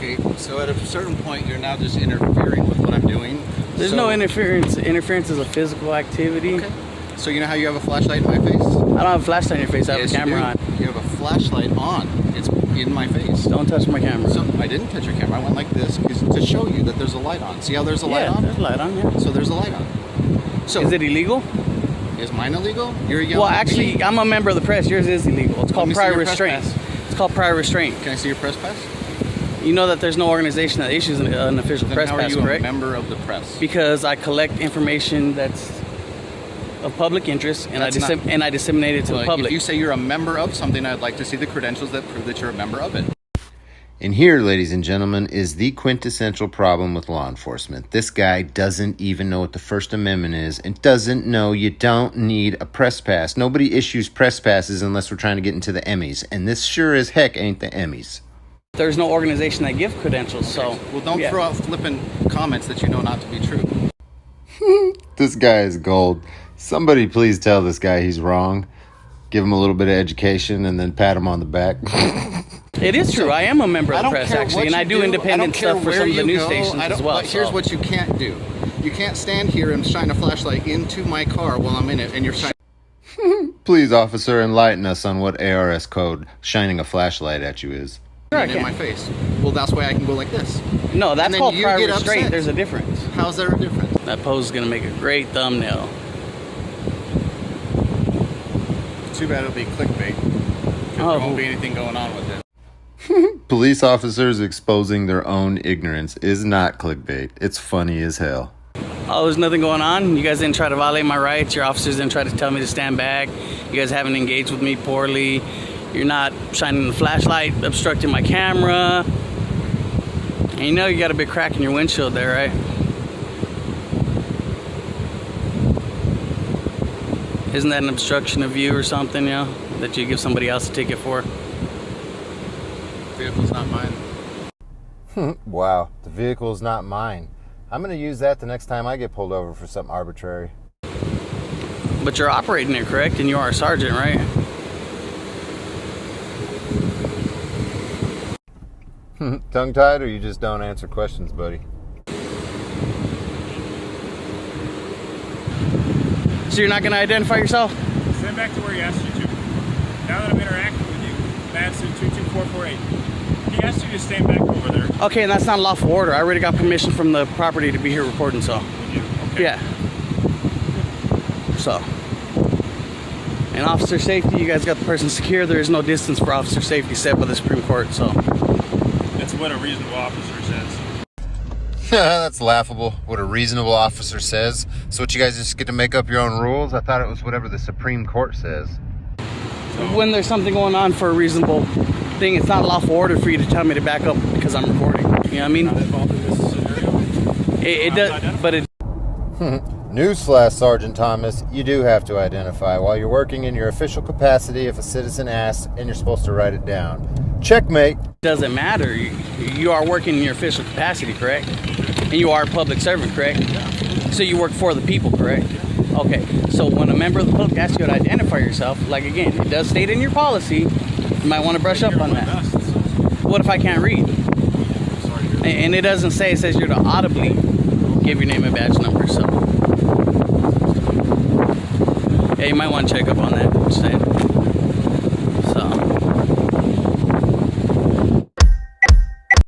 Okay, so at a certain point, you're now just interfering with what I'm doing. There's no interference. Interference is a physical activity. Okay. So you know how you have a flashlight in my face? I don't have a flashlight in your face. I have Yes, a camera you on. do. You have a flashlight on. It's in my face. Don't touch my camera. So I didn't touch your camera. I went like this to show you that there's a light on. See how there's a light on? There's a light on, yeah. So there's a light on. So Is it illegal? is mine illegal? You're yelling Well, at me? actually, I'm a member of the press. Yours is illegal. It's called me see prior your press restraint. pass. It's called prior restraint. Can I see your press pass? You know that there's no organization that issues an official Then press how are pass, you correct? a member of the press? Because I collect information that's of public interest and That's I disseminate it to the Well, public. if you say you're a member of something, I'd like to see the credentials that prove that you're a member of it. And here, ladies and gentlemen, is the quintessential problem with law enforcement. This guy doesn't even know what the First Amendment is and doesn't know you don't need a press pass. Nobody issues press passes unless we're trying to get into the Emmys. And this sure as heck ain't the Emmys. There's no organization that give credentials, so... Well, don't yeah. throw out flippant comments that you know not to be true. This guy is gold. Somebody please tell this guy he's wrong. Give him a little bit of education and then pat him on the back. It is true. I am a member I of the don't press, care actually, what and you I do independent care stuff for where some of the you news go. stations I don't- as well. But here's so. what you can't do. You can't stand here and shine a flashlight into my car while I'm in it, and you're shining. Please, officer, enlighten us on what ARS code shining a flashlight at you is. Sure, I in can. my face. Well, that's why I can go like this. No, that's And then called you prior get restraint. upset. There's a difference. How's there a difference? That pose is going to make a great thumbnail. Too bad it'll be clickbait. 'Cause Oh. there won't be anything going on with it. Police officers exposing their own ignorance is not clickbait. It's funny as hell. Oh, there's nothing going on? You guys didn't try to violate my rights? Your officers didn't try to tell me to stand back? You guys haven't engaged with me poorly? You're not shining the flashlight, obstructing my camera? And you know you got a big crack in your windshield there, right? Isn't that an obstruction of view or something, you know, that you give somebody else a ticket for? Vehicle's not mine. Wow, the vehicle is not mine. I'm going to use that the next time I get pulled over for something arbitrary. But you're operating it, correct? And you are a sergeant, right? Tongue-tied, or you just don't answer questions, buddy? So you're not going to identify yourself? Stand back to where he asked you to. Now that I'm interacting with you, Madsen 22448. He asked you to stand back over there. Okay, and that's not lawful order. I already got permission from the property to be here reporting, so. Would you? Okay. Yeah. So. And officer safety, you guys got the person secure. There is no distance for officer safety set by the Supreme Court, so. That's what a reasonable officer says. That's laughable. What a reasonable officer says. So what, you guys just get to make up your own rules? I thought it was whatever the Supreme Court says. When there's something going on for a reasonable thing, it's not lawful order for you to tell me to back up because I'm recording. You know what I mean? Not involved in this scenario. It does, but it. Newsflash, Sergeant Thomas, you do have to identify while you're working in your official capacity if a citizen asks, and you're supposed to write it down. Checkmate. Doesn't matter. You are working in your official capacity, correct? And you are a public servant, correct? So you work for the people, correct? Okay. So when a member of the public asks you to identify yourself, like again, it does state in your policy, you might want to brush up on that. What if I can't read? And it doesn't say, it says you're to audibly give your name and badge number, so. Yeah, you might want to check up on that. Just saying.